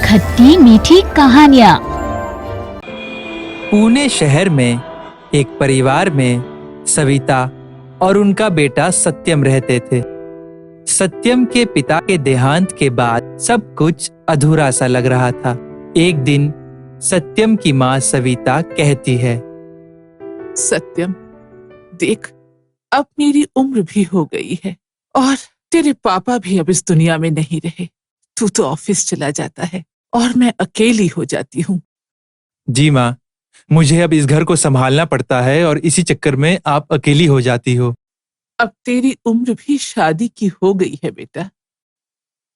खट्टी मीठी कहानियाँ। पुणे शहर में एक परिवार में सविता और उनका बेटा सत्यम रहते थे। सत्यम के पिता के देहांत के बाद सब कुछ अधूरा सा लग रहा था। एक दिन सत्यम की माँ सविता कहती है, सत्यम, देख, अब मेरी उम्र भी हो गई है और तेरे पापा भी अब इस दुनिया में नहीं रहे। तू तो ऑफिस चला जाता है और मैं अकेली हो जाती हूँ। जी माँ, मुझे अब इस घर को संभालना पड़ता है और इसी चक्कर में आप अकेली हो जाती हो। अब तेरी उम्र भी शादी की हो गई है बेटा।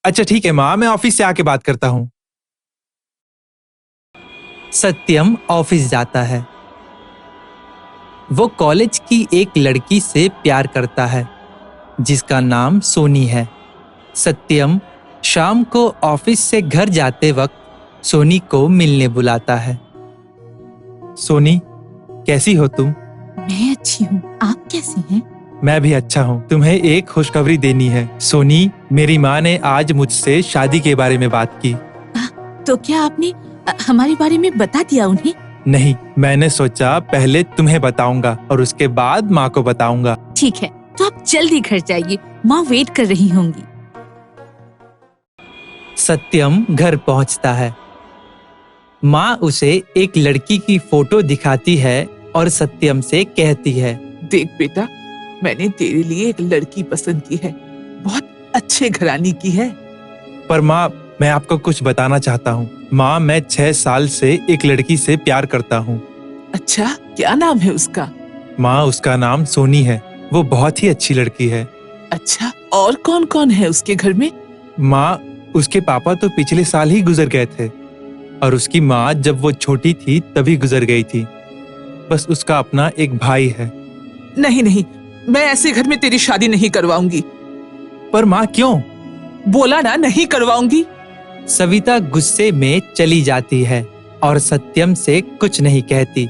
अच्छा ठीक है माँ, मैं ऑफिस से आके बात करता हूँ। सत्यम ऑफिस जाता है। वो कॉलेज की एक लड़की से प्यार करता है जिसका नाम सोनी है। सत्यम शाम को ऑफिस से घर जाते वक्त सोनी को मिलने बुलाता है। सोनी, कैसी हो तुम? मैं अच्छी हूँ, आप कैसे हैं? मैं भी अच्छा हूँ। तुम्हें एक खुशखबरी देनी है। सोनी, मेरी माँ ने आज मुझसे शादी के बारे में बात की। तो क्या आपने हमारे बारे में बता दिया उन्हें? नहीं, मैंने सोचा पहले तुम्हें बताऊंगा और उसके बाद माँ को बताऊंगा। ठीक है, तो आप जल्दी घर जाइए, माँ वेट कर रही होंगी। सत्यम घर पहुंचता है। माँ उसे एक लड़की की फोटो दिखाती है और सत्यम से कहती है, देख बेटा, मैंने तेरे लिए एक लड़की पसंद की है, बहुत अच्छे घराने की है। पर माँ, मैं आपको कुछ बताना चाहता हूँ। माँ, मैं 6 साल से एक लड़की से प्यार करता हूँ। अच्छा, क्या नाम है उसका? माँ, उसका नाम सोनी है। वो बहुत ही अच्छी लड़की है। अच्छा, और कौन कौन है उसके घर में? माँ, उसके पापा तो पिछले साल ही गुजर गए थे और उसकी माँ जब वो छोटी थी तभी गुजर गई थी। बस उसका अपना एक भाई है। नहीं नहीं, मैं ऐसे घर में तेरी शादी नहीं करवाऊंगी। पर माँ, क्यों? बोला ना, नहीं करवाऊंगी। सविता गुस्से में चली जाती है और सत्यम से कुछ नहीं कहती।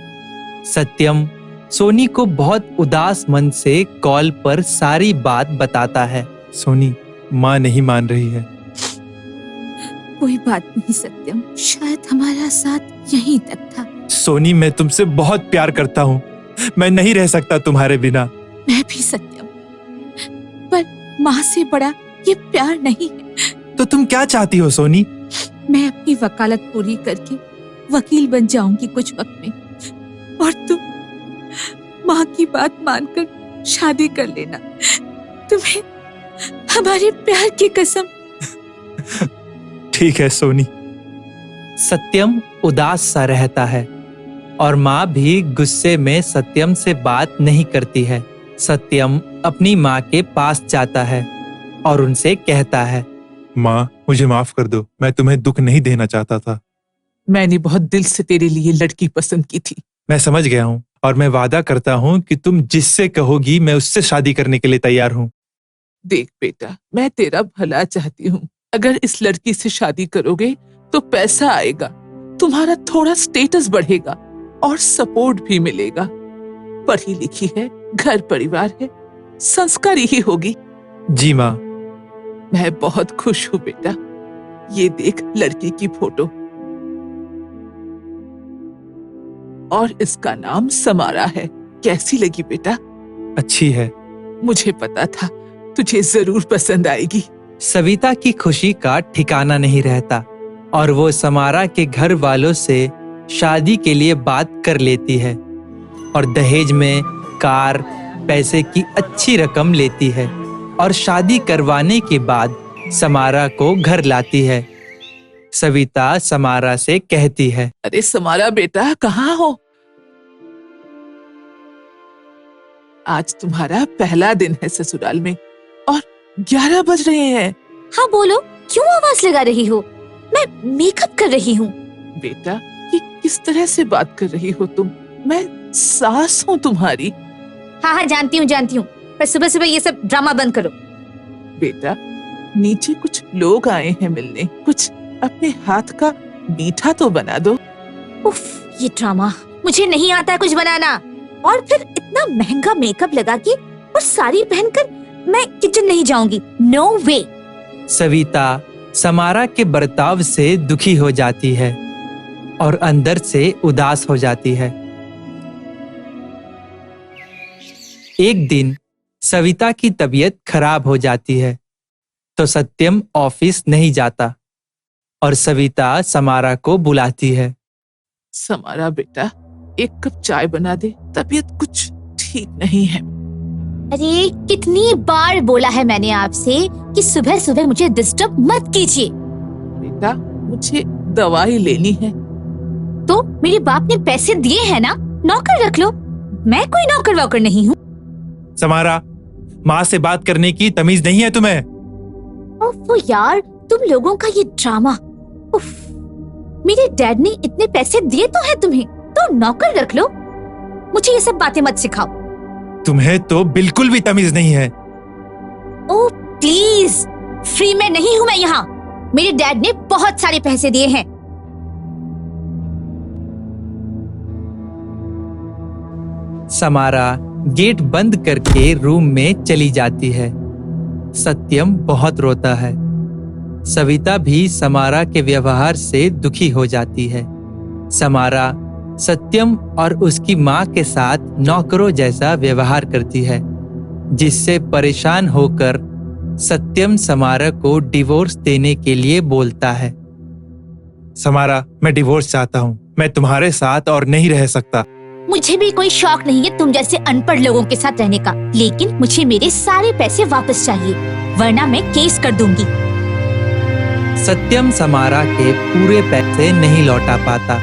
सत्यम सोनी को बहुत उदास मन से कॉल पर सारी बात बताता है। सोनी, माँ नहीं मान रही है। कोई बात नहीं सत्यम, शायद हमारा साथ यहीं तक था। सोनी, मैं तुमसे बहुत प्यार करता हूँ। मैं नहीं रह सकता तुम्हारे बिना। मैं भी सत्यम, पर माँ से बड़ा ये प्यार नहीं है। तो तुम क्या चाहती हो सोनी? मैं अपनी वकालत पूरी करके वकील बन जाऊंगी कुछ वक्त में, और तुम माँ की बात मानकर शादी कर लेना। तुम्हें हमारे प्यार की कसम। ठीक है सोनी। सत्यम उदास सा रहता है और माँ भी गुस्से में सत्यम से बात नहीं करती है। सत्यम अपनी माँ के पास जाता है और उनसे कहता है, माँ, मुझे माफ कर दो। मैं तुम्हें दुख नहीं देना चाहता था। मैंने बहुत दिल से तेरे लिए लड़की पसंद की थी। मैं समझ गया हूँ और मैं वादा करता हूँ कि तुम जिससे कहोगी मैं उससे शादी करने के लिए तैयार हूँ। देख बेटा, मैं तेरा भला चाहती हूँ। अगर इस लड़की से शादी करोगे तो पैसा आएगा, तुम्हारा थोड़ा स्टेटस बढ़ेगा और सपोर्ट भी मिलेगा। पढ़ी लिखी है, घर परिवार है, संस्कारी ही होगी। जी माँ। मैं बहुत खुश हूँ बेटा। ये देख लड़की की फोटो, और इसका नाम समारा है। कैसी लगी बेटा? अच्छी है। मुझे पता था तुझे जरूर पसंद आएगी। सविता की खुशी का ठिकाना नहीं रहता और वो समारा के घर वालों से शादी के लिए बात कर लेती है और दहेज में कार, पैसे की अच्छी रकम लेती है और शादी करवाने के बाद समारा को घर लाती है। सविता समारा से कहती है, अरे समारा बेटा, कहाँ हो? आज तुम्हारा पहला दिन है ससुराल में और 11 बज रहे हैं। हाँ बोलो, क्यों आवाज लगा रही हो? मैं मेकअप कर रही हूँ। बेटा, ये किस तरह से बात कर रही हो तुम? मैं सास हूँ तुम्हारी। हाँ हाँ, जानती हूँ, पर सुबह सुबह ये सब ड्रामा बंद करो। बेटा, नीचे कुछ लोग आए हैं मिलने, कुछ अपने हाथ का मीठा तो बना दो। उफ, ये ड्रामा, मुझे नहीं आता कुछ बनाना। और फिर इतना महंगा मेकअप लगा के और साड़ी पहनकर मैं किचन नहीं जाऊंगी। नो वे। सविता समारा के बर्ताव से दुखी हो जाती है और अंदर से उदास हो जाती है। एक दिन सविता की तबीयत खराब हो जाती है तो सत्यम ऑफिस नहीं जाता और सविता समारा को बुलाती है। समारा बेटा, एक कप चाय बना दे, तबीयत कुछ ठीक नहीं है। अरे कितनी बार बोला है मैंने आपसे कि सुबह सुबह मुझे डिस्टर्ब मत कीजिए। बेटा, मुझे दवाई लेनी है। तो मेरे बाप ने पैसे दिए हैं ना, नौकर रख लो। मैं कोई नौकर वोकर नहीं हूँ। समारा, माँ से बात करने की तमीज नहीं है तुम्हें? ओफो यार, तुम लोगों का ये ड्रामा। उफ, मेरे डैड ने इतने पैसे दिए तो है तुम्हें, तो नौकर रख लो। मुझे ये सब बातें मत सिखाओ। तुम्हें तो बिल्कुल भी तमीज नहीं है। ओह प्लीज, फ्री में नहीं हूँ मैं यहाँ। मेरे डैड ने बहुत सारे पैसे दिए हैं। समारा गेट बंद करके रूम में चली जाती है। सत्यम बहुत रोता है। सविता भी समारा के व्यवहार से दुखी हो जाती है। समारा सत्यम और उसकी माँ के साथ नौकरों जैसा व्यवहार करती है, जिससे परेशान होकर सत्यम समारा को डिवोर्स देने के लिए बोलता है। समारा, मैं डिवोर्स चाहता हूँ। मैं तुम्हारे साथ और नहीं रह सकता। मुझे भी कोई शौक नहीं है तुम जैसे अनपढ़ लोगों के साथ रहने का, लेकिन मुझे मेरे सारे पैसे वापस चाहिए, वरना मैं केस कर दूंगी। सत्यम समारा के पूरे पैसे नहीं लौटा पाता,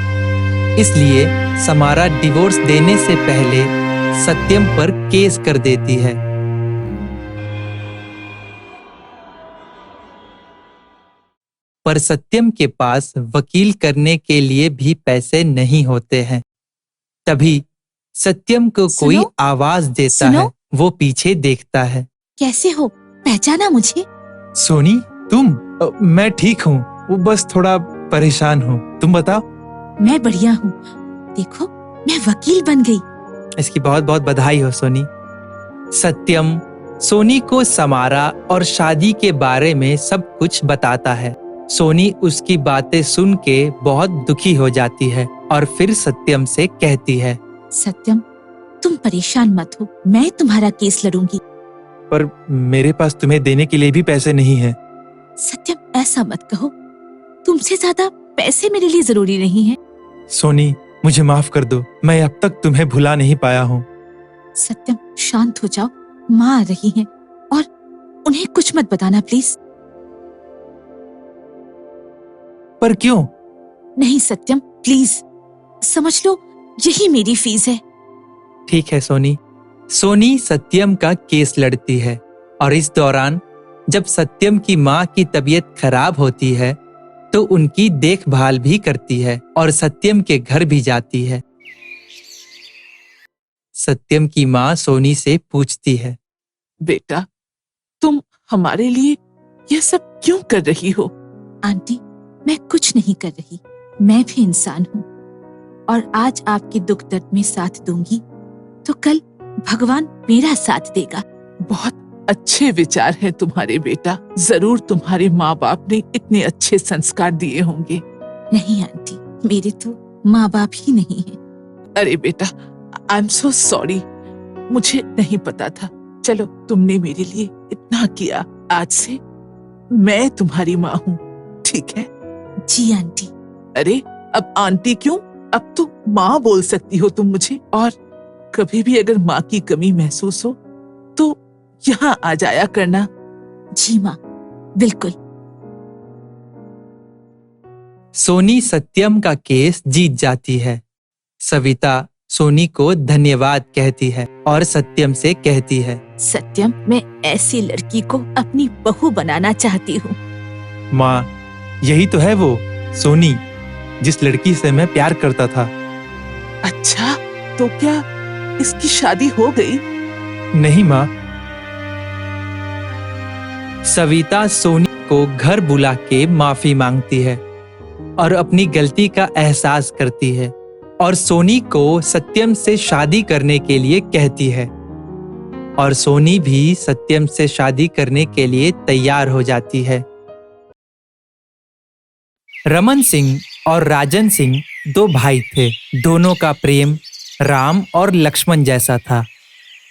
इसलिए समारा डिवोर्स देने से पहले सत्यम पर केस कर देती है। पर सत्यम के पास वकील करने के लिए भी पैसे नहीं होते हैं। तभी सत्यम को कोई सुनो? आवाज देता सुनो? है। वो पीछे देखता है। कैसे हो, पहचाना मुझे? सोनी, तुम? मैं ठीक हूँ, वो बस थोड़ा परेशान हूँ। तुम बताओ। मैं बढ़िया हूँ। देखो, मैं वकील बन गई। इसकी बहुत बहुत बधाई हो सोनी। सत्यम सोनी को समारा और शादी के बारे में सब कुछ बताता है। सोनी उसकी बातें सुन के बहुत दुखी हो जाती है और फिर सत्यम से कहती है, सत्यम, तुम परेशान मत हो, मैं तुम्हारा केस लड़ूंगी। पर मेरे पास तुम्हें देने के लिए भी पैसे नहीं हैं। सत्यम, ऐसा मत कहो। तुमसे ज्यादा पैसे मेरे लिए जरूरी नहीं है। सोनी, मुझे माफ कर दो। मैं अब तक तुम्हें भुला नहीं पाया हूँ। सत्यम, शांत हो जाओ। माँ आ रही हैं और उन्हें कुछ मत बताना प्लीज। पर क्यों? नहीं सत्यम, प्लीज समझ लो, यही मेरी फीस है। ठीक है सोनी। सोनी सत्यम का केस लड़ती है और इस दौरान जब सत्यम की माँ की तबीयत खराब होती है तो उनकी देखभाल भी करती है और सत्यम के घर भी जाती है। सत्यम की माँ सोनी से पूछती है, बेटा, तुम हमारे लिए यह सब क्यों कर रही हो? आंटी, मैं कुछ नहीं कर रही। मैं भी इंसान हूँ और आज आपके दुख दर्द में साथ दूंगी तो कल भगवान मेरा साथ देगा। बहुत अच्छे विचार हैं तुम्हारे बेटा। जरूर तुम्हारे माँ बाप ने इतने अच्छे संस्कार दिए होंगे। नहीं आंटी, मेरे तो माँ बाप ही नहीं है। अरे बेटा, आई एम सो सॉरी, मुझे नहीं पता था। चलो, तुमने मेरे लिए इतना किया, आज से मैं तुम्हारी माँ हूँ, ठीक है? जी आंटी। अरे अब आंटी क्यों, अब तो माँ बोल सकती हो तुम मुझे। और कभी भी अगर माँ की कमी महसूस हो तो यहाँ आ जाया करना। जी माँ, बिल्कुल। सोनी सत्यम का केस जीत जाती है। सविता सोनी को धन्यवाद कहती है और सत्यम से कहती है, सत्यम, मैं ऐसी लड़की को अपनी बहू बनाना चाहती हूँ। माँ, यही तो है वो सोनी जिस लड़की से मैं प्यार करता था। अच्छा, तो क्या इसकी शादी हो गई? नहीं माँ। सविता सोनी को घर बुला के माफी मांगती है और अपनी गलती का एहसास करती है और सोनी को सत्यम से शादी करने के लिए कहती है और सोनी भी सत्यम से शादी करने के लिए तैयार हो जाती है। रमन सिंह और राजन सिंह दो भाई थे। दोनों का प्रेम राम और लक्ष्मण जैसा था।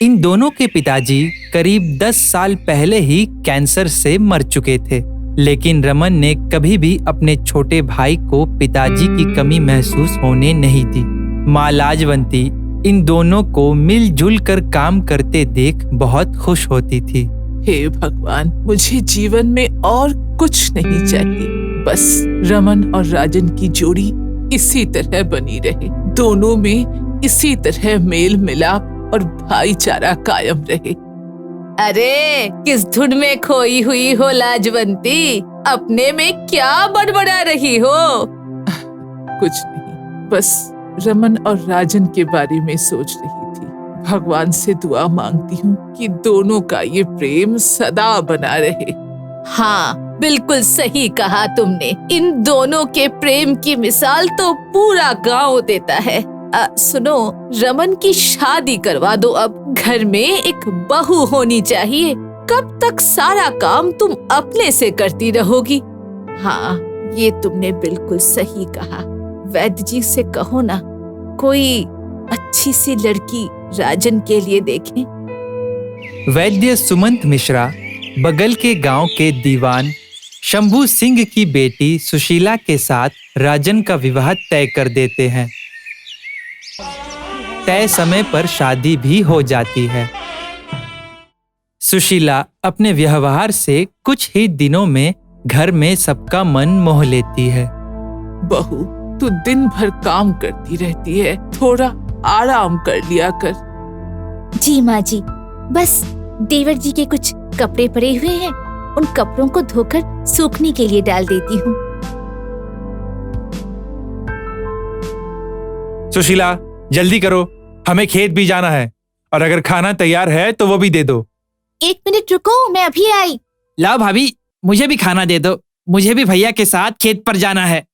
इन दोनों के पिताजी करीब 10 साल पहले ही कैंसर से मर चुके थे, लेकिन रमन ने कभी भी अपने छोटे भाई को पिताजी की कमी महसूस होने नहीं दी। माँ लाजवंती इन दोनों को मिलजुल कर काम करते देख बहुत खुश होती थी। हे भगवान, मुझे जीवन में और कुछ नहीं चाहिए, बस रमन और राजन की जोड़ी इसी तरह बनी रहे, दोनों में इसी तरह मेल मिलाप और भाईचारा कायम रहे। अरे किस धुन में खोई हुई हो लाजवंती, अपने में क्या बड़बड़ा रही हो? कुछ नहीं, बस रमन और राजन के बारे में सोच रही थी। भगवान से दुआ मांगती हूँ कि दोनों का ये प्रेम सदा बना रहे। हाँ, बिल्कुल सही कहा तुमने। इन दोनों के प्रेम की मिसाल तो पूरा गांव देता है। सुनो, रमन की शादी करवा दो अब। घर में एक बहू होनी चाहिए। कब तक सारा काम तुम अपने से करती रहोगी? हाँ, ये तुमने बिल्कुल सही कहा। वैद्य जी से कहो ना, कोई अच्छी सी लड़की राजन के लिए देखें। वैद्य सुमंत मिश्रा बगल के गांव के दीवान शंभू सिंह की बेटी सुशीला के साथ राजन का विवाह तय कर देते हैं। तय समय पर शादी भी हो जाती है। सुशीला अपने व्यवहार से कुछ ही दिनों में घर में सबका मन मोह लेती है। बहू, तू दिन भर काम करती रहती है, थोड़ा आराम कर लिया कर। जी माँ जी, बस देवर जी के कुछ कपड़े पड़े हुए हैं, उन कपड़ों को धोकर सूखने के लिए डाल देती हूँ। सुशीला, जल्दी करो, हमें खेत भी जाना है, और अगर खाना तैयार है तो वो भी दे दो। 1 मिनट रुको, मैं अभी आई। लाओ भाभी, मुझे भी खाना दे दो, मुझे भी भैया के साथ खेत पर जाना है।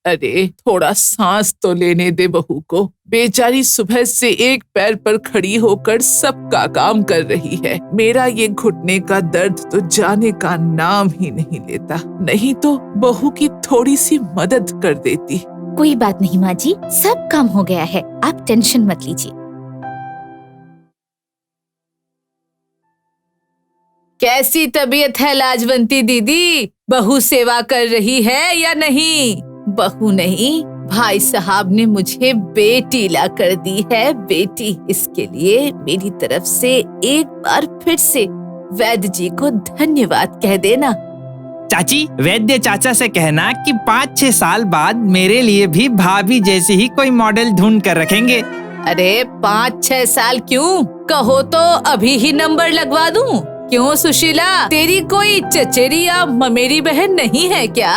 अरे थोड़ा सांस तो लेने दे बहू को। बेचारी सुबह से एक पैर पर खड़ी होकर सबका काम कर रही है। मेरा ये घुटने का दर्द तो जाने का नाम ही नहीं लेता, नहीं तो बहू की थोड़ी सी मदद कर देती। कोई बात नहीं माँ जी, सब काम हो गया है, आप टेंशन मत लीजिए। कैसी तबीयत है लाजवंती दीदी? बहू सेवा कर रही है या नहीं? बहू नहीं, भाई साहब ने मुझे बेटी ला कर दी है, बेटी। इसके लिए मेरी तरफ से एक बार फिर से वैद्य जी को धन्यवाद कह देना। चाची, वैद्य चाचा से कहना कि 5-6 साल बाद मेरे लिए भी भाभी जैसी ही कोई मॉडल ढूंढ कर रखेंगे। अरे 5-6 साल क्यों? कहो तो अभी ही नंबर लगवा दूं। क्यों सुशीला, तेरी कोई चचेरी या ममेरी बहन नहीं है क्या?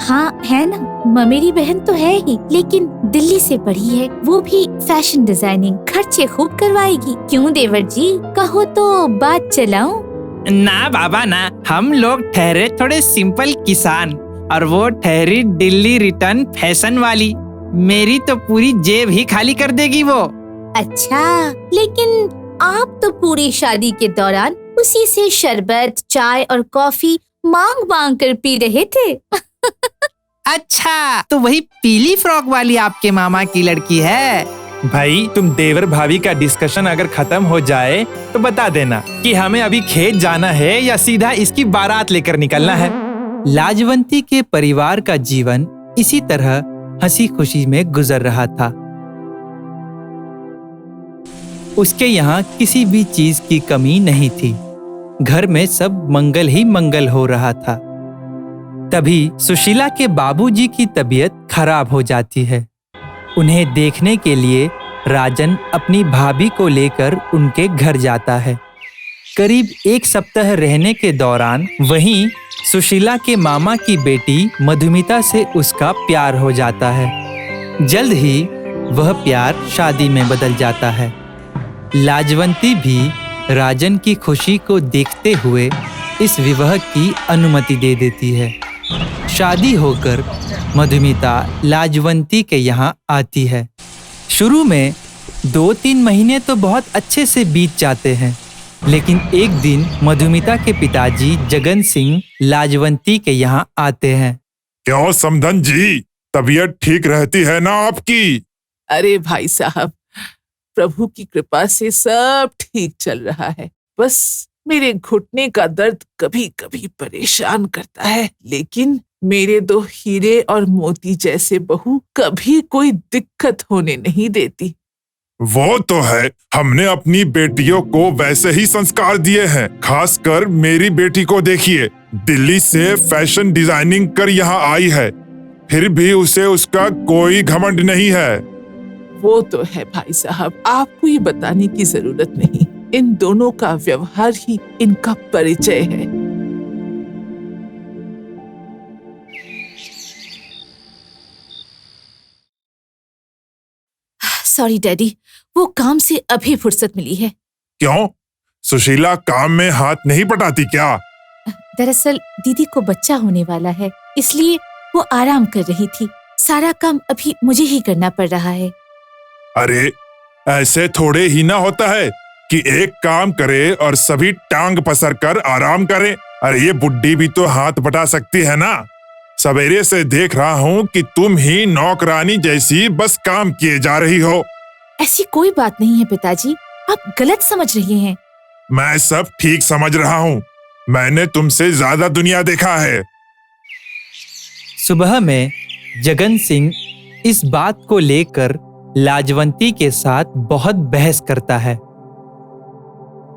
हाँ है ना, ममेरी बहन तो है ही, लेकिन दिल्ली से पढ़ी है, वो भी फैशन डिजाइनिंग, खर्चे खूब करवाएगी। क्यों देवर जी, कहो तो बात चलाऊं? ना बाबा ना, हम लोग ठहरे थोड़े सिंपल किसान, और वो ठहरी दिल्ली रिटर्न फैशन वाली। मेरी तो पूरी जेब ही खाली कर देगी वो। अच्छा, लेकिन आप तो पूरी शादी के दौरान उसी से शरबत, चाय और कॉफी मांग मांग कर पी रहे थे। अच्छा, तो वही पीली फ्रॉक वाली आपके मामा की लड़की है? भाई, तुम देवर भाभी का डिस्कशन अगर खत्म हो जाए तो बता देना कि हमें अभी खेत जाना है या सीधा इसकी बारात लेकर निकलना है। लाजवंती के परिवार का जीवन इसी तरह हंसी खुशी में गुजर रहा था। उसके यहाँ किसी भी चीज की कमी नहीं थी। घर में सब मंगल ही मंगल हो रहा था। तभी सुशीला के बाबूजी की तबीयत खराब हो जाती है। उन्हें देखने के लिए राजन अपनी भाभी को लेकर उनके घर जाता है। करीब 1 सप्ताह रहने के दौरान वहीं सुशीला के मामा की बेटी मधुमिता से उसका प्यार हो जाता है। जल्द ही वह प्यार शादी में बदल जाता है। लाजवंती भी राजन की खुशी को देखते हुए इस विवाह की अनुमति दे देती है। शादी होकर मधुमिता लाजवंती के यहाँ आती है। शुरू में 2-3 महीने तो बहुत अच्छे से बीत जाते हैं, लेकिन एक दिन मधुमिता के पिताजी जगन सिंह लाजवंती के यहाँ आते हैं। क्यों समधन जी, तबीयत ठीक रहती है ना आपकी? अरे भाई साहब, प्रभु की कृपा से सब ठीक चल रहा है। बस मेरे घुटने का दर्द कभी कभी परेशान करता है, लेकिन मेरे 2 हीरे और मोती जैसे बहू कभी कोई दिक्कत होने नहीं देती। वो तो है, हमने अपनी बेटियों को वैसे ही संस्कार दिए हैं। खासकर मेरी बेटी को देखिए, दिल्ली से फैशन डिजाइनिंग कर यहाँ आई है, फिर भी उसे उसका कोई घमंड नहीं है। वो तो है भाई साहब, आपको ये बताने की जरूरत नहीं। इन दोनों का व्यवहार ही इनका परिचय है। सॉरी डैडी, वो काम से अभी फुर्सत मिली है। क्यों, सुशीला काम में हाथ नहीं बटाती क्या? दरअसल दीदी को बच्चा होने वाला है, इसलिए वो आराम कर रही थी। सारा काम अभी मुझे ही करना पड़ रहा है। अरे ऐसे थोड़े ही ना होता है कि एक काम करे और सभी टांग पसर कर आराम करे। अरे ये बुड्ढी भी तो हाथ बटा सकती है ना। सवेरे से देख रहा हूँ कि तुम ही नौकरानी जैसी बस काम किए जा रही हो। ऐसी कोई बात नहीं है पिताजी, आप गलत समझ रहे हैं। मैं सब ठीक समझ रहा हूँ, मैंने तुमसे ज्यादा दुनिया देखा है। सुबह में जगन सिंह इस बात को लेकर लाजवंती के साथ बहुत बहस करता है।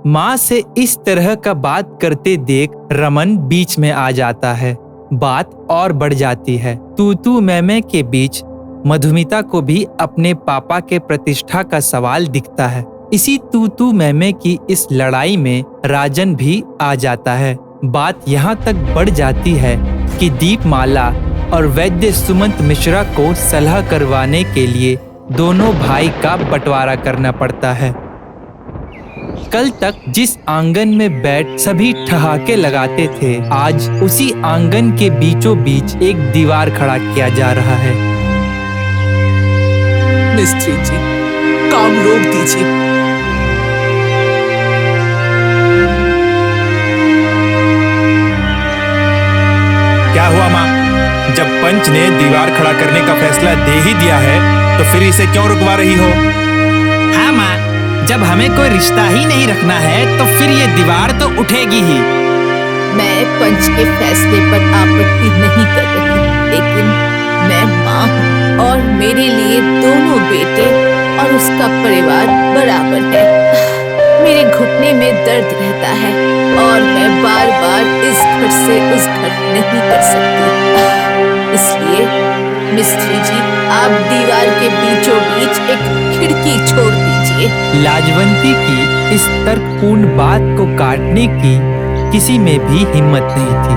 माँ से इस तरह का बात करते देख रमन बीच में आ जाता है। बात और बढ़ जाती है। तू मैं के बीच मधुमिता को भी अपने पापा के प्रतिष्ठा का सवाल दिखता है। इसी तू मैं की इस लड़ाई में राजन भी आ जाता है। बात यहाँ तक बढ़ जाती है कि दीपमाला और वैद्य सुमंत मिश्रा को सलाह करवाने के लिए दोनों भाई का बंटवारा करना पड़ता है। कल तक जिस आंगन में बैठ सभी ठहाके लगाते थे, आज उसी आंगन के बीचों बीच एक दीवार खड़ा किया जा रहा है। मिस्त्री जी, काम रोक दीजिए। क्या हुआ माँ? जब पंच ने दीवार खड़ा करने का फैसला दे ही दिया है तो फिर इसे क्यों रुकवा रही हो? हाँ माँ, जब हमें कोई रिश्ता ही नहीं रखना है तो फिर ये दीवार तो उठेगी ही। मैं पंच के फैसले पर आपत्ति नहीं कर रही, लेकिन मैं माँ हूँ और मेरे लिए दोनों बेटे और उसका परिवार बराबर है। मेरे घुटने में दर्द रहता है और मैं बार बार इस घर से उस घर नहीं कर सकती। इसलिए मिस्त्री जी, आप दीवार के बीचों बीच एक खिड़की छोड़ दीजिए। लाजवंती की इस तर्कपूर्ण बात को काटने की किसी में भी हिम्मत नहीं थी।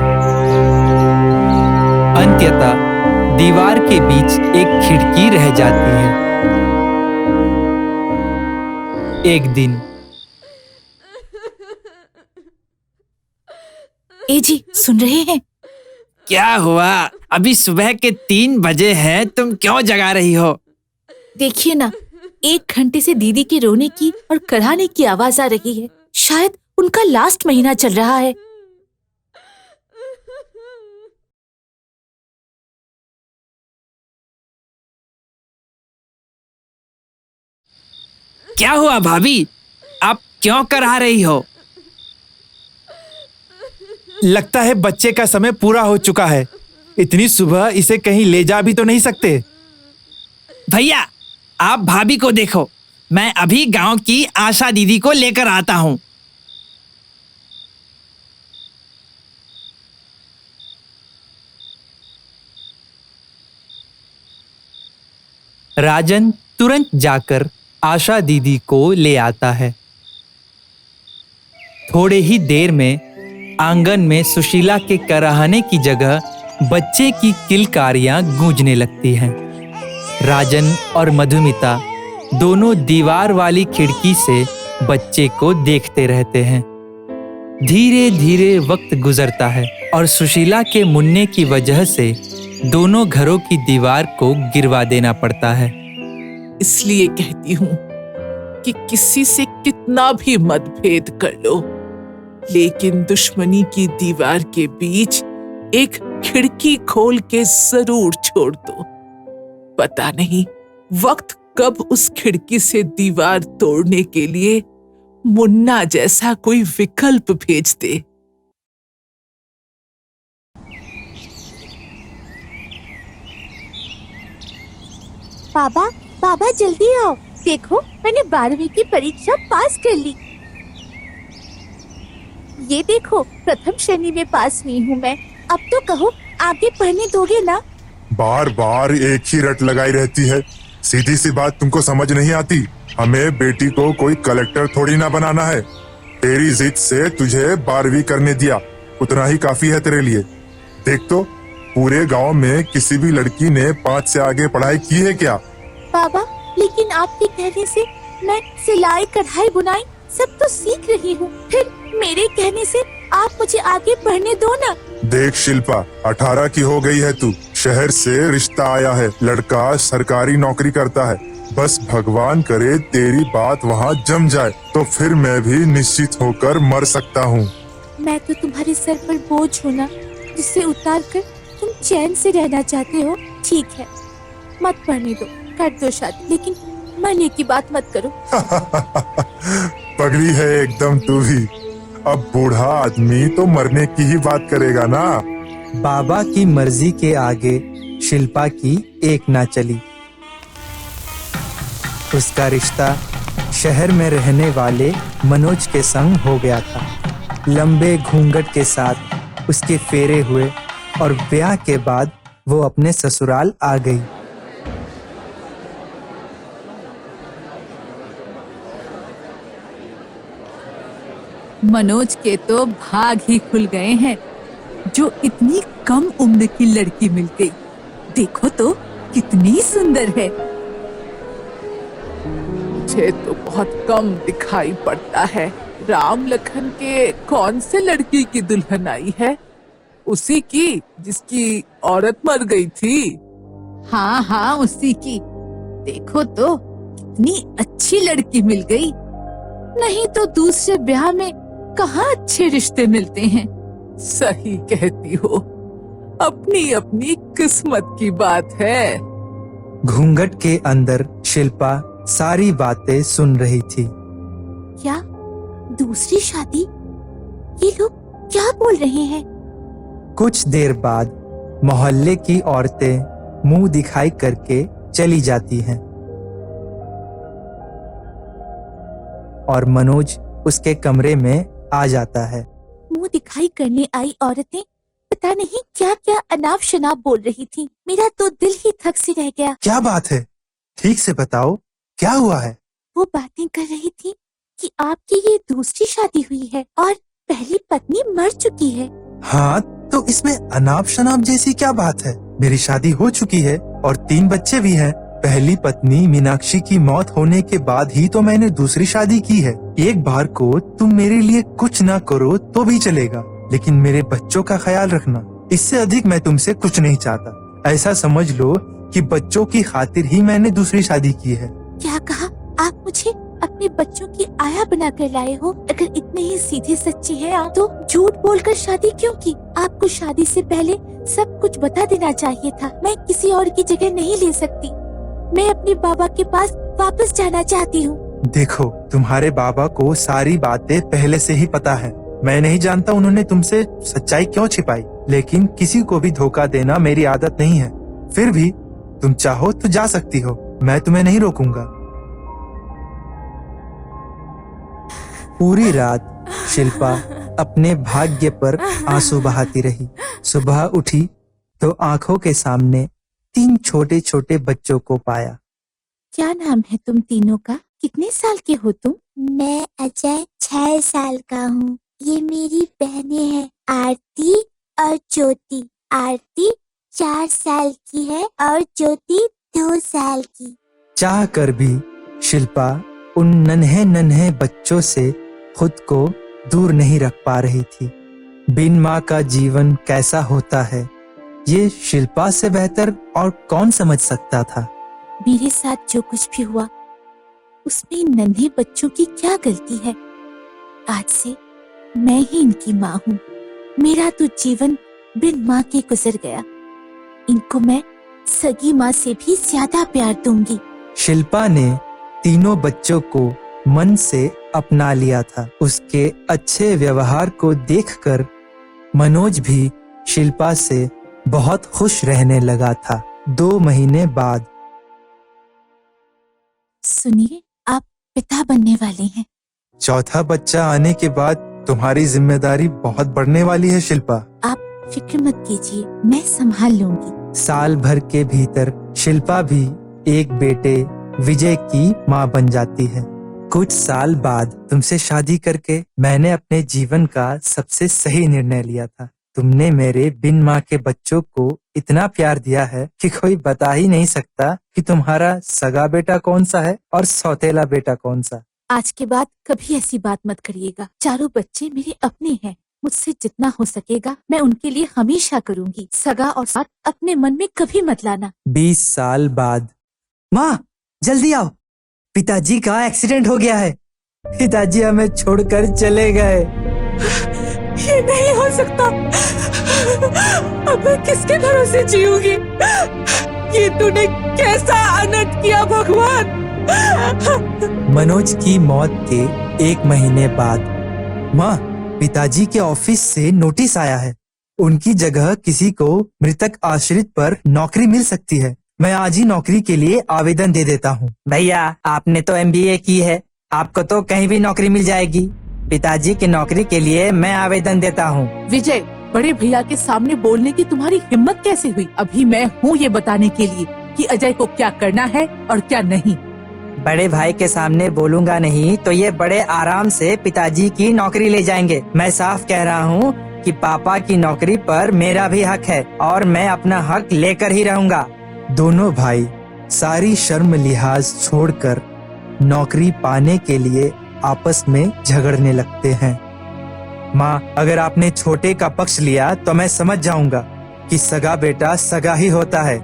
अंततः दीवार के बीच एक खिड़की रह जाती है। एक दिन ए जी, सुन रहे हैं? क्या हुआ? अभी सुबह के 3 बजे हैं, तुम क्यों जगा रही हो? देखिए ना, 1 घंटे से दीदी के रोने की और कराहने की आवाज आ रही है। शायद उनका लास्ट महीना चल रहा है। क्या हुआ भाभी, आप क्यों करा रही हो? लगता है बच्चे का समय पूरा हो चुका है। इतनी सुबह इसे कहीं ले जा भी तो नहीं सकते। भैया, आप भाभी को देखो, मैं अभी गांव की आशा दीदी को लेकर आता हूँ। राजन तुरंत जाकर आशा दीदी को ले आता है। थोड़े ही देर में आंगन में सुशीला के कराहने की जगह बच्चे की किलकारियां गूंजने लगती हैं। राजन और मधुमिता दोनों दीवार वाली खिड़की से बच्चे को देखते रहते हैं। धीरे धीरे वक्त गुजरता है और सुशीला के मुन्ने की वजह से दोनों घरों की दीवार को गिरवा देना पड़ता है। इसलिए कहती हूँ कि किसी से कितना भी मतभेद कर लो, लेकिन दुश्मनी की दीवार के बीच एक खिड़की खोल के जरूर छोड़ दो। पता नहीं वक्त कब उस खिड़की से दीवार तोड़ने के लिए मुन्ना जैसा कोई विकल्प भेज दे। पापा, पापा जल्दी आओ, देखो मैंने 12वीं की परीक्षा पास कर ली। ये देखो, प्रथम श्रेणी में पास हुई हूँ मैं। अब तो कहो, आगे पढ़ने दोगे ना? बार बार एक ही रट लगाई रहती है। सीधी सी बात तुमको समझ नहीं आती। हमें बेटी को कोई कलेक्टर थोड़ी ना बनाना है। तेरी जिद से तुझे 12वीं करने दिया, उतना ही काफी है तेरे लिए। देख तो, पूरे गांव में किसी भी लड़की ने 5 से आगे पढ़ाई की है क्या? पापा, लेकिन आपके कहने से मैं सिलाई, कढ़ाई, बुनाई सब तो सीख रही हूँ। फिर मेरे कहने से आप मुझे आगे पढ़ने दो ना। देख शिल्पा, 18 की हो गई है तू। शहर से रिश्ता आया है, लड़का सरकारी नौकरी करता है। बस भगवान करे तेरी बात वहाँ जम जाए, तो फिर मैं भी निश्चित होकर मर सकता हूँ। मैं तो तुम्हारे सर पर बोझ हूँ ना, जिसे उतार कर तुम चैन से रहना चाहते हो। ठीक है, मत पढ़ने दो, कर दो शादी, लेकिन मरने की बात मत करो। पगली है एकदम तू भी। अब बूढ़ा आदमी तो मरने की ही बात करेगा ना। बाबा की मर्जी के आगे शिल्पा की एक ना चली। उसका रिश्ता शहर में रहने वाले मनोज के संग हो गया था। लंबे घूंघट के साथ उसके फेरे हुए और ब्याह के बाद वो अपने ससुराल आ गई। मनोज के तो भाग ही खुल गए हैं, जो इतनी कम उम्र की लड़की मिल गई। देखो तो कितनी सुंदर है। मुझे तो बहुत कम दिखाई पड़ता है। राम लखन के कौन से लड़की की दुल्हन आई है? उसी की जिसकी औरत मर गई थी। हाँ हाँ, उसी की। देखो तो कितनी अच्छी लड़की मिल गई। नहीं तो दूसरे ब्याह में कहाँ अच्छे रिश्ते मिलते हैं। सही कहती हो, अपनी अपनी किस्मत की बात है। घूंघट के अंदर शिल्पा सारी बातें सुन रही थी। क्या दूसरी शादी? ये लोग क्या बोल रहे हैं? कुछ देर बाद मोहल्ले की औरतें मुंह दिखाई करके चली जाती हैं और मनोज उसके कमरे में आ जाता है। मुंह दिखाई करने आई औरतें पता नहीं क्या क्या अनाप शनाप बोल रही थी। मेरा तो दिल ही थक से रह गया। क्या बात है, ठीक से बताओ, क्या हुआ है? वो बातें कर रही थी कि आपकी ये दूसरी शादी हुई है और पहली पत्नी मर चुकी है। हाँ, तो इसमें अनाप शनाप जैसी क्या बात है? मेरी शादी हो चुकी है और 3 बच्चे भी हैं। पहली पत्नी मीनाक्षी की मौत होने के बाद ही तो मैंने दूसरी शादी की है। एक बार को तुम मेरे लिए कुछ ना करो तो भी चलेगा, लेकिन मेरे बच्चों का ख्याल रखना। इससे अधिक मैं तुमसे कुछ नहीं चाहता। ऐसा समझ लो कि बच्चों की खातिर ही मैंने दूसरी शादी की है। क्या कहा? आप मुझे अपने बच्चों की आया बना कर लाए हो? अगर इतने ही सीधे सच्चे हैं आप, तो झूठ बोलकर शादी क्यों की? आपको शादी से पहले सब कुछ बता देना चाहिए था। मैं किसी और की जगह नहीं ले सकती। मैं अपने बाबा के पास वापस जाना चाहती हूँ। देखो, तुम्हारे बाबा को सारी बातें पहले से ही पता है। मैं नहीं जानता उन्होंने तुमसे सच्चाई क्यों छिपाई, लेकिन किसी को भी धोखा देना मेरी आदत नहीं है। फिर भी तुम चाहो तो जा सकती हो, मैं तुम्हें नहीं रोकूंगा। पूरी रात शिल्पा अपने भाग्य पर आंसू बहाती रही। सुबह उठी तो आंखों के सामने 3 छोटे छोटे बच्चों को पाया। क्या नाम है तुम तीनों का? कितने साल के हो तुम? मैं अजय 6 साल का हूँ। ये मेरी बहनें हैं, आरती और ज्योति। आरती 4 साल की है और ज्योति 2 साल की। चाह कर भी शिल्पा उन नन्हे नन्हे बच्चों से खुद को दूर नहीं रख पा रही थी। बिन माँ का जीवन कैसा होता है, ये शिल्पा से बेहतर और कौन समझ सकता था। मेरे साथ जो कुछ भी हुआ उसमें इन नन्हे बच्चों की क्या गलती है? आज से मैं ही इनकी माँ हूँ। मेरा तो जीवन बिन माँ के गुजर गया। इनको मैं सगी माँ से भी ज्यादा प्यार दूंगी। शिल्पा ने तीनों बच्चों को मन से अपना लिया था। उसके अच्छे व्यवहार को देखकर मनोज भी शिल्पा से बहुत खुश रहने लगा था। 2 महीने बाद सुनिए, आप पिता बनने वाले हैं। चौथा बच्चा आने के बाद तुम्हारी जिम्मेदारी बहुत बढ़ने वाली है शिल्पा। आप फिक्र मत कीजिए, मैं संभाल लूंगी। साल भर के भीतर शिल्पा भी एक बेटे विजय की माँ बन जाती है। कुछ साल बाद तुमसे शादी करके मैंने अपने जीवन का सबसे सही निर्णय लिया था। तुमने मेरे बिन माँ के बच्चों को इतना प्यार दिया है कि कोई बता ही नहीं सकता कि तुम्हारा सगा बेटा कौन सा है और सौतेला बेटा कौन सा। आज के बाद कभी ऐसी बात मत करिएगा। चारों बच्चे मेरे अपने हैं। मुझसे जितना हो सकेगा मैं उनके लिए हमेशा करूंगी। सगा और साथ अपने मन में कभी मत लाना। 20 साल बाद माँ जल्दी आओ, पिताजी का एक्सीडेंट हो गया है। पिताजी हमें छोड़कर चले गए। ये नहीं हो सकता। अब मैं किसके भरोसे जीऊंगी? ये तूने कैसा अनर्थ किया भगवान? मनोज की मौत के 1 महीने बाद माँ, पिताजी के ऑफिस से नोटिस आया है। उनकी जगह किसी को मृतक आश्रित पर नौकरी मिल सकती है। मैं आज ही नौकरी के लिए आवेदन दे देता हूँ। भैया आपने तो MBA की है, आपको तो कहीं भी नौकरी मिल जाएगी। पिताजी की नौकरी के लिए मैं आवेदन देता हूँ। विजय, बड़े भैया के सामने बोलने की तुम्हारी हिम्मत कैसे हुई? अभी मैं हूँ ये बताने के लिए कि अजय को क्या करना है और क्या नहीं। बड़े भाई के सामने बोलूंगा नहीं तो ये बड़े आराम से पिताजी की नौकरी ले जाएंगे। मैं साफ कह रहा हूँ कि पापा की नौकरी पर मेरा भी हक है और मैं अपना हक लेकर ही रहूंगा। दोनों भाई सारी शर्म लिहाज छोड़कर नौकरी पाने के लिए आपस में झगड़ने लगते हैं। माँ, अगर आपने छोटे का पक्ष लिया तो मैं समझ जाऊंगा कि सगा बेटा सगा ही होता है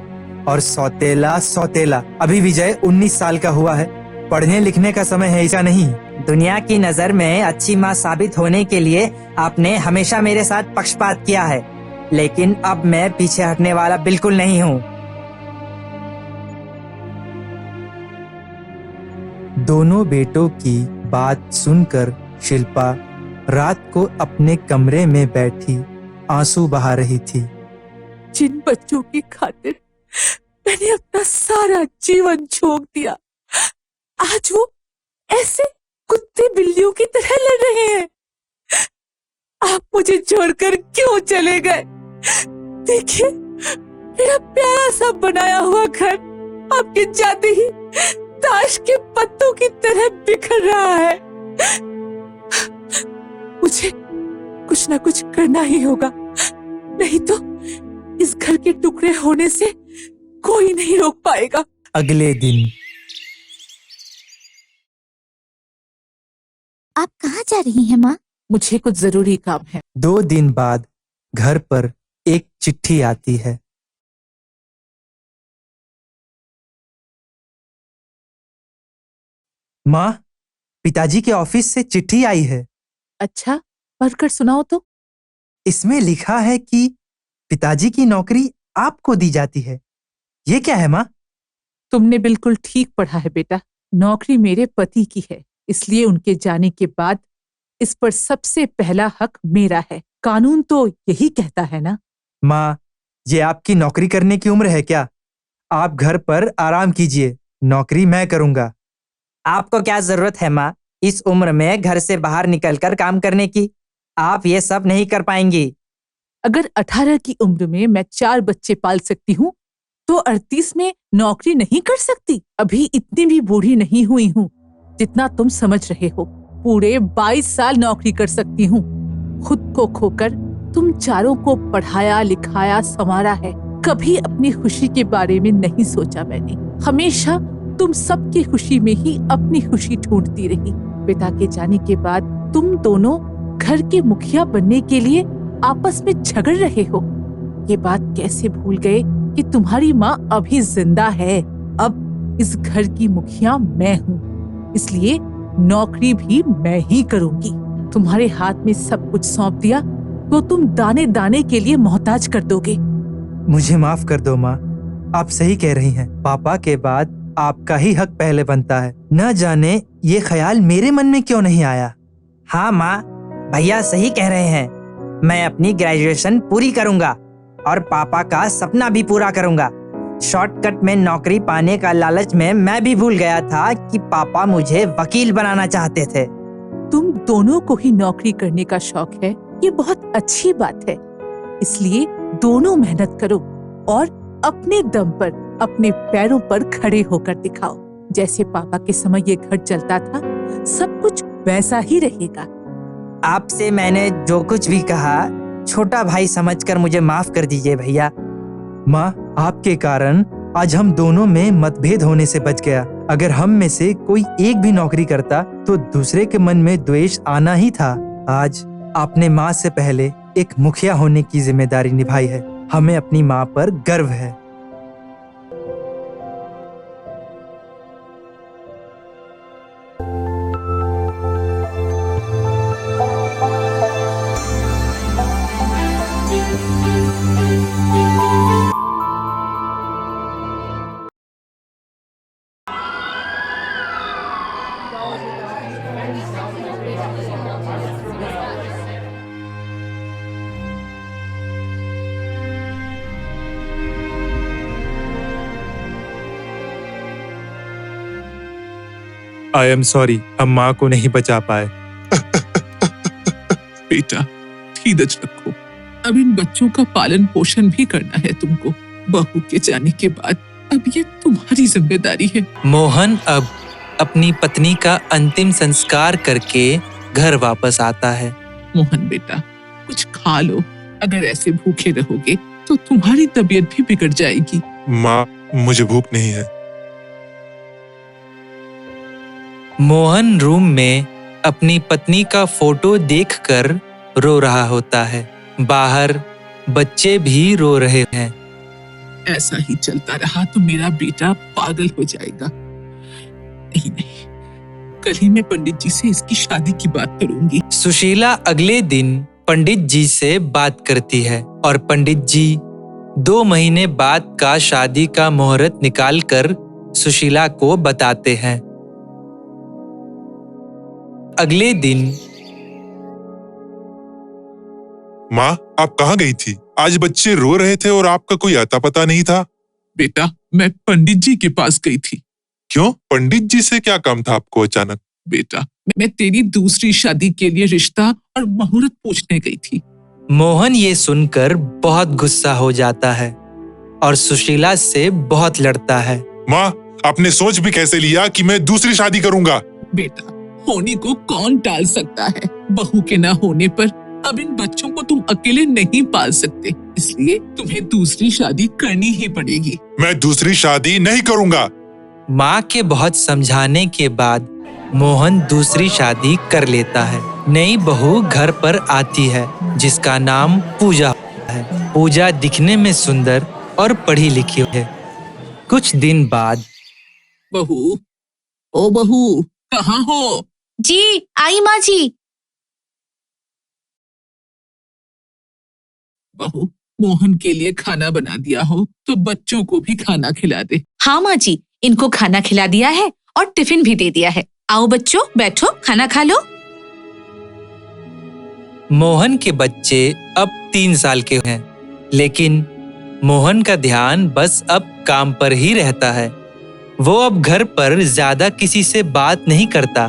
और सौतेला सौतेला। अभी विजय 19 साल का हुआ है, पढ़ने लिखने का समय है इसका नहीं। दुनिया की नजर में अच्छी माँ साबित होने के लिए आपने हमेशा मेरे साथ पक्षपात किया है, लेकिन अब मैं पीछे हटने वाला बिल्कुल नहीं हूँ। दोनों बेटों की बात सुनकर शिल्पा रात को अपने कमरे में बैठी आंसू बहा रही थी। जिन बच्चों की खातिर मैंने अपना सारा जीवन झोंक दिया, आज वो ऐसे कुत्ते बिल्लियों की तरह लड़ रहे हैं। आप मुझे छोड़कर क्यों चले गए? देखिए, मेरा प्यारा सा बनाया हुआ घर आपके जाते ही ताश के पत्तों की तरह बिखर रहा है। मुझे कुछ ना कुछ करना ही होगा, नहीं तो इस घर के टुकड़े होने से कोई नहीं रोक पाएगा। अगले दिन आप कहाँ जा रही हैं माँ? मुझे कुछ जरूरी काम है। 2 दिन बाद घर पर एक चिट्ठी आती है। माँ, पिताजी के ऑफिस से चिट्ठी आई है। अच्छा, पढ़कर सुनाओ तो। इसमें लिखा है कि पिताजी की नौकरी आपको दी जाती है। ये क्या है माँ? तुमने बिल्कुल ठीक पढ़ा है बेटा। नौकरी मेरे पति की है, इसलिए उनके जाने के बाद इस पर सबसे पहला हक मेरा है। कानून तो यही कहता है ना। माँ, ये आपकी नौकरी करने की उम्र है क्या? आप घर पर आराम कीजिए, नौकरी मैं करूंगा। आपको क्या जरूरत है माँ इस उम्र में घर से बाहर निकलकर काम करने की? आप ये सब नहीं कर पाएंगी। अगर 18 की उम्र में मैं 4 बच्चे पाल सकती हूँ तो 38 में नौकरी नहीं कर सकती? अभी इतनी भी बूढ़ी नहीं हुई हूँ जितना तुम समझ रहे हो। पूरे 22 साल नौकरी कर सकती हूँ। खुद को खोकर तुम चारों को पढ़ाया लिखाया संवारा है। कभी अपनी खुशी के बारे में नहीं सोचा मैंने। हमेशा तुम सबकी खुशी में ही अपनी खुशी ढूंढती रही। पिता के जाने के बाद तुम दोनों घर के मुखिया बनने के लिए आपस में झगड़ रहे हो। ये बात कैसे भूल गए कि तुम्हारी माँ अभी जिंदा है। अब इस घर की मुखिया मैं हूँ, इसलिए नौकरी भी मैं ही करूंगी। तुम्हारे हाथ में सब कुछ सौंप दिया तो तुम दाने दाने के लिए मोहताज कर दोगे। मुझे माफ कर दो माँ, आप सही कह रही हैं। पापा के बाद आपका ही हक पहले बनता है। न जाने ये ख्याल मेरे मन में क्यों नहीं आया। हाँ माँ, भैया सही कह रहे हैं। मैं अपनी ग्रेजुएशन पूरी करूंगा और पापा का सपना भी पूरा करूंगा। शॉर्टकट में नौकरी पाने का लालच में मैं भी भूल गया था कि पापा मुझे वकील बनाना चाहते थे। तुम दोनों को ही नौकरी करने का शौक है, ये बहुत अच्छी बात है। इसलिए दोनों मेहनत करो और अपने दम पर अपने पैरों पर खड़े होकर दिखाओ। जैसे पापा के समय ये घर चलता था, सब कुछ वैसा ही रहेगा। आपसे मैंने जो कुछ भी कहा छोटा भाई समझकर मुझे माफ कर दीजिए भैया। माँ, आपके कारण आज हम दोनों में मतभेद होने से बच गया। अगर हम में से कोई एक भी नौकरी करता तो दूसरे के मन में द्वेष आना ही था। आज आपने माँ से पहले एक मुखिया होने की जिम्मेदारी निभाई है। हमें अपनी माँ पर गर्व है। आई एम सॉरी, हम माँ को नहीं बचा पाए। बेटा धीरज रखो, अब इन बच्चों का पालन पोषण भी करना है तुमको। बहू के जाने के बाद अब ये तुम्हारी जिम्मेदारी है। मोहन अब अपनी पत्नी का अंतिम संस्कार करके घर वापस आता है। मोहन बेटा, कुछ खा लो। अगर ऐसे भूखे रहोगे तो तुम्हारी तबीयत भी बिगड़ जाएगी। माँ, मुझे भूख नहीं है। मोहन रूम में अपनी पत्नी का फोटो देखकर रो रहा होता है। बाहर बच्चे भी रो रहे हैं। ऐसा ही चलता रहा तो मेरा बेटा पागल हो जाएगा। नहीं नहीं, कल ही मैं पंडित जी से इसकी शादी की बात करूंगी। सुशीला अगले दिन पंडित जी से बात करती है और पंडित जी 2 महीने बाद का शादी का मुहूर्त निकालकर सुशीला को बताते हैं। अगले दिन माँ, आप कहाँ गई थी? आज बच्चे रो रहे थे और आपका कोई आता पता नहीं था। बेटा, मैं पंडित जी के पास गई थी। क्यों? पंडित जी से क्या काम था आपको अचानक? बेटा, मैं तेरी दूसरी शादी के लिए रिश्ता और मुहूर्त पूछने गई थी। मोहन ये सुनकर बहुत गुस्सा हो जाता है और सुशीला से बहुत लड़ता है। माँ, आपने सोच भी कैसे लिया कि मैं दूसरी शादी करूंगा? बेटा, होने को कौन टाल सकता है? बहू के ना होने पर अब इन बच्चों को तुम अकेले नहीं पाल सकते, इसलिए तुम्हें दूसरी शादी करनी ही पड़ेगी। मैं दूसरी शादी नहीं करूंगा। माँ के बहुत समझाने के बाद मोहन दूसरी शादी कर लेता है। नई बहू घर पर आती है जिसका नाम पूजा है। पूजा दिखने में सुंदर और पढ़ी लिखी है। कुछ दिन बाद बहू, ओ बहू, कहाँ हो? जी आई माँ जी। बहू, मोहन के लिए खाना बना दिया हो तो बच्चों को भी खाना खिला दे। हाँ माँ जी, इनको खाना खिला दिया है और टिफिन भी दे दिया है। आओ बच्चों, बैठो, खाना खा लो। मोहन के बच्चे अब 3 साल के हैं, लेकिन मोहन का ध्यान बस अब काम पर ही रहता है। वो अब घर पर ज्यादा किसी से बात नहीं करता,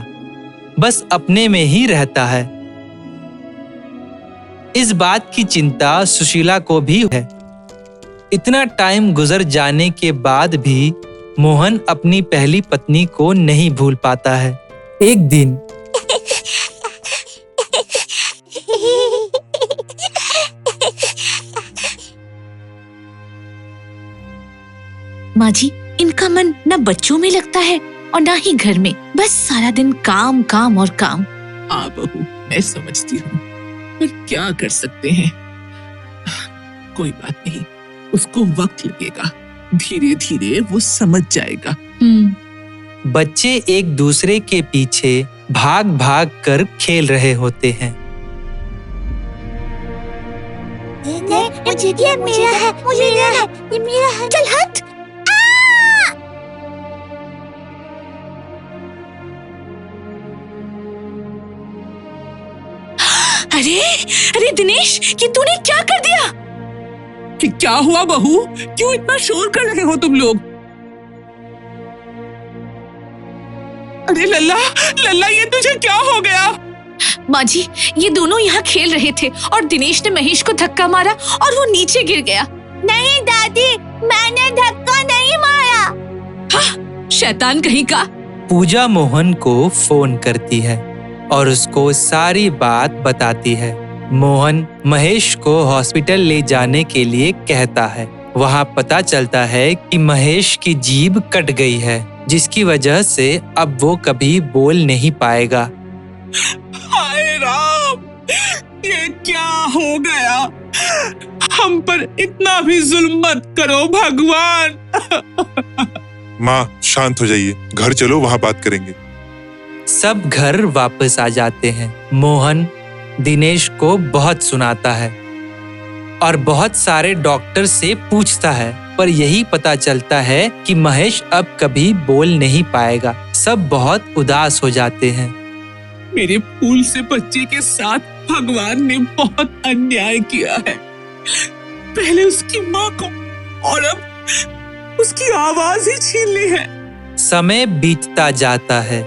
बस अपने में ही रहता है। इस बात की चिंता सुशीला को भी है। इतना टाइम गुजर जाने के बाद भी मोहन अपनी पहली पत्नी को नहीं भूल पाता है। एक दिन माँ जी, इनका मन न बच्चों में लगता है और ना ही घर में, बस सारा दिन काम काम और काम। हाँ बहू, मैं समझती हूँ, पर क्या कर सकते हैं। कोई बात नहीं, उसको वक्त लगेगा, धीरे धीरे वो समझ जाएगा। बच्चे एक दूसरे के पीछे भाग भाग कर खेल रहे होते हैं। मुझे ये मेरा है, ये मेरा है। चल हट। अरे अरे दिनेश, ये तूने क्या कर दिया? कि क्या हुआ बहू, क्यों इतना शोर कर रहे हो तुम लोग? अरे लल्ला, लल्ला ये तुझे क्या हो गया? माँ जी, ये दोनों यहाँ खेल रहे थे और दिनेश ने महेश को धक्का मारा और वो नीचे गिर गया। नहीं दादी, मैंने धक्का नहीं मारा। हाँ, शैतान कहीं का। पूजा मोहन को फोन करती है और उसको सारी बात बताती है। मोहन महेश को हॉस्पिटल ले जाने के लिए कहता है। वहाँ पता चलता है कि महेश की जीभ कट गई है, जिसकी वजह से अब वो कभी बोल नहीं पाएगा। हाय राम, ये क्या हो गया? हम पर इतना भी जुल्म मत करो भगवान। माँ शांत हो जाइए, घर चलो वहाँ बात करेंगे। सब घर वापस आ जाते हैं। मोहन दिनेश को बहुत सुनाता है और बहुत सारे डॉक्टर से पूछता है, पर यही पता चलता है कि महेश अब कभी बोल नहीं पाएगा। सब बहुत उदास हो जाते हैं। मेरे फूल से बच्चे के साथ भगवान ने बहुत अन्याय किया है। पहले उसकी माँ को और अब उसकी आवाज ही छीन ली है। समय बीतता जाता है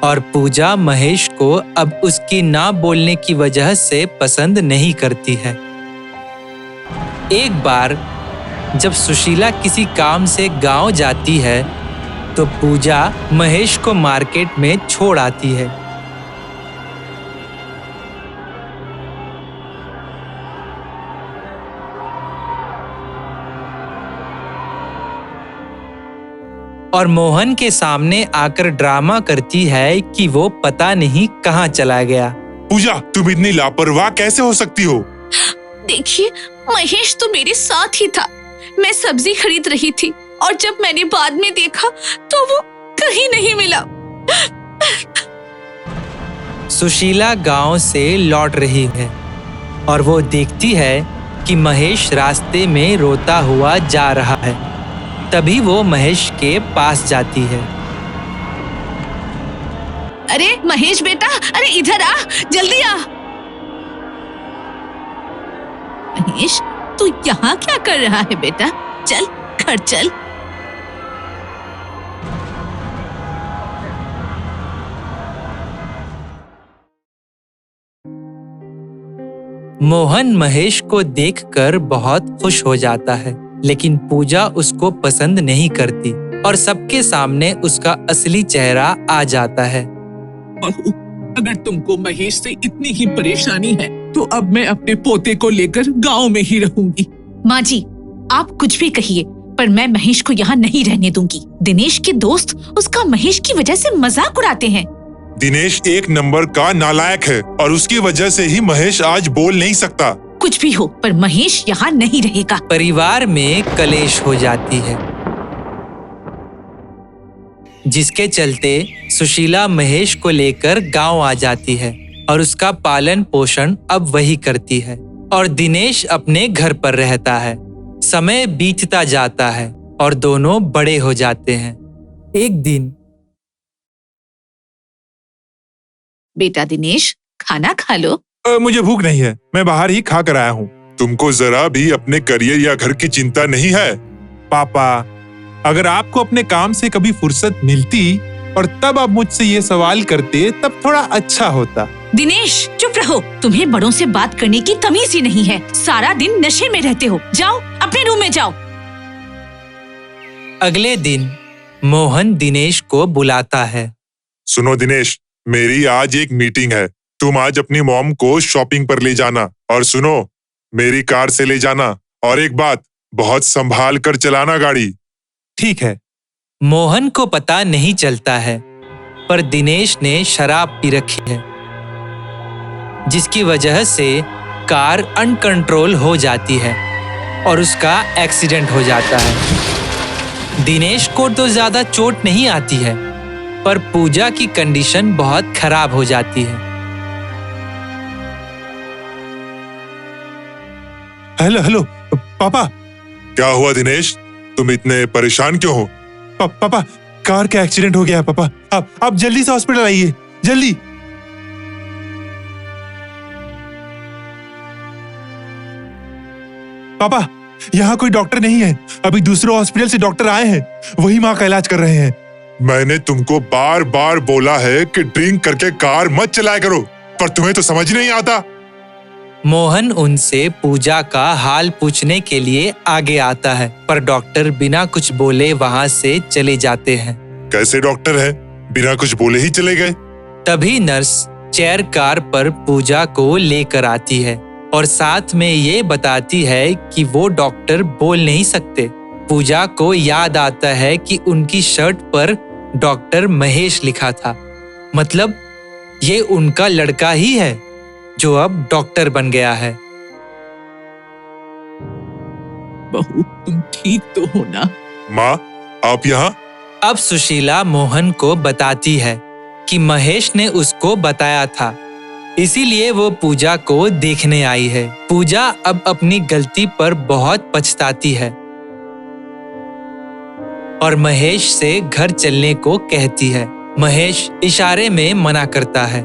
और पूजा महेश को अब उसकी ना बोलने की वजह से पसंद नहीं करती है। एक बार जब सुशीला किसी काम से गांव जाती है तो पूजा महेश को मार्केट में छोड़ आती है। और मोहन के सामने आकर ड्रामा करती है कि वो पता नहीं कहाँ चला गया। पूजा, तुम इतनी लापरवाह कैसे हो सकती हो? देखिए, महेश तो मेरे साथ ही था। मैं सब्जी खरीद रही थी और जब मैंने बाद में देखा तो वो कहीं नहीं मिला। सुशीला गांव से लौट रही है और वो देखती है कि महेश रास्ते में रोता हुआ जा रहा है। तभी वो महेश के पास जाती है। अरे महेश बेटा, अरे इधर आ, जल्दी आ। महेश, तू यहाँ क्या कर रहा है बेटा? चल घर चल। मोहन महेश को देखकर बहुत खुश हो जाता है, लेकिन पूजा उसको पसंद नहीं करती और सबके सामने उसका असली चेहरा आ जाता है। बहू, अगर तुमको महेश से इतनी ही परेशानी है तो अब मैं अपने पोते को लेकर गांव में ही रहूंगी। माँ जी, आप कुछ भी कहिए, पर मैं महेश को यहाँ नहीं रहने दूंगी। दिनेश के दोस्त उसका महेश की वजह से मजाक उड़ाते हैं। दिनेश एक नंबर का नालायक है और उसकी वजह से ही महेश आज बोल नहीं सकता। कुछ भी हो, पर महेश यहाँ नहीं रहेगा। परिवार में कलेश हो जाती है, जिसके चलते सुशीला महेश को लेकर गांव आ जाती है और उसका पालन पोषण अब वही करती है और दिनेश अपने घर पर रहता है। समय बीतता जाता है और दोनों बड़े हो जाते हैं। एक दिन, बेटा दिनेश, खाना खा लो। मुझे भूख नहीं है, मैं बाहर ही खा कर आया हूँ। तुमको जरा भी अपने करियर या घर की चिंता नहीं है? पापा, अगर आपको अपने काम से कभी फुर्सत मिलती और तब आप मुझसे ये सवाल करते तब थोड़ा अच्छा होता। दिनेश चुप रहो, तुम्हें बड़ों से बात करने की तमीज ही नहीं है। सारा दिन नशे में रहते हो। जाओ अपने रूम में जाओ। अगले दिन मोहन दिनेश को बुलाता है। सुनो दिनेश, मेरी आज एक मीटिंग है। तुम आज अपनी मॉम को शॉपिंग पर ले जाना और सुनो, मेरी कार से ले जाना। और एक बात, बहुत संभाल कर चलाना गाड़ी। ठीक है। मोहन को पता नहीं चलता है, पर दिनेश ने शराब पी रखी है, जिसकी वजह से कार अनकंट्रोल हो जाती है और उसका एक्सीडेंट हो जाता है। दिनेश को तो ज्यादा चोट नहीं आती है, पर पूजा की कंडीशन बहुत खराब हो जाती है। हेलो हेलो पापा। क्या हुआ दिनेश, तुम इतने परेशान क्यों हो? पापा, कार का एक्सीडेंट हो गया पापा। आप जल्दी से हॉस्पिटल आइए, जल्दी। पापा, यहाँ कोई डॉक्टर नहीं है। अभी दूसरे हॉस्पिटल से डॉक्टर आए हैं, वही माँ का इलाज कर रहे हैं। मैंने तुमको बार बार बोला है कि ड्रिंक करके कार मत चलाया करो, पर तुम्हें तो समझ नहीं आता। मोहन उनसे पूजा का हाल पूछने के लिए आगे आता है, पर डॉक्टर बिना कुछ बोले वहाँ से चले जाते हैं। कैसे डॉक्टर है, बिना कुछ बोले ही चले गए? तभी नर्स चेयर कार पर पूजा को लेकर आती है और साथ में ये बताती है कि वो डॉक्टर बोल नहीं सकते। पूजा को याद आता है कि उनकी शर्ट पर डॉक्टर महेश लिखा था, मतलब ये उनका लड़का ही है जो अब डॉक्टर बन गया है। बहू, तुम ठीक तो हो ना? माँ, आप यहाँ? अब सुशीला मोहन को बताती है कि महेश ने उसको बताया था, इसीलिए वो पूजा को देखने आई है। पूजा अब अपनी गलती पर बहुत पछताती है और महेश से घर चलने को कहती है। महेश इशारे में मना करता है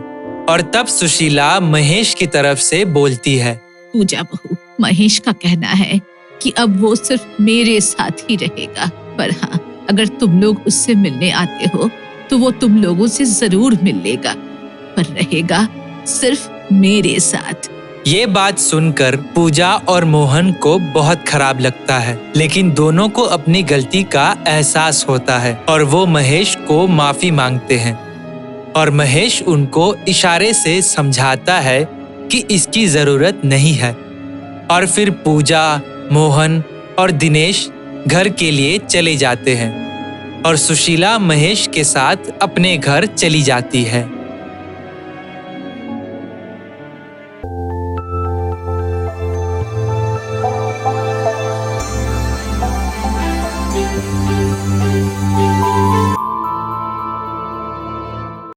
और तब सुशीला महेश की तरफ से बोलती है, पूजा बहू, महेश का कहना है कि अब वो सिर्फ मेरे साथ ही रहेगा, पर हाँ, अगर तुम लोग उससे मिलने आते हो तो वो तुम लोगों से जरूर मिल लेगा, पर रहेगा सिर्फ मेरे साथ। ये बात सुनकर पूजा और मोहन को बहुत खराब लगता है, लेकिन दोनों को अपनी गलती का एहसास होता है और वो महेश को माफी मांगते हैं और महेश उनको इशारे से समझाता है कि इसकी जरूरत नहीं है। और फिर पूजा, मोहन और दिनेश घर के लिए चले जाते हैं और सुशीला महेश के साथ अपने घर चली जाती है।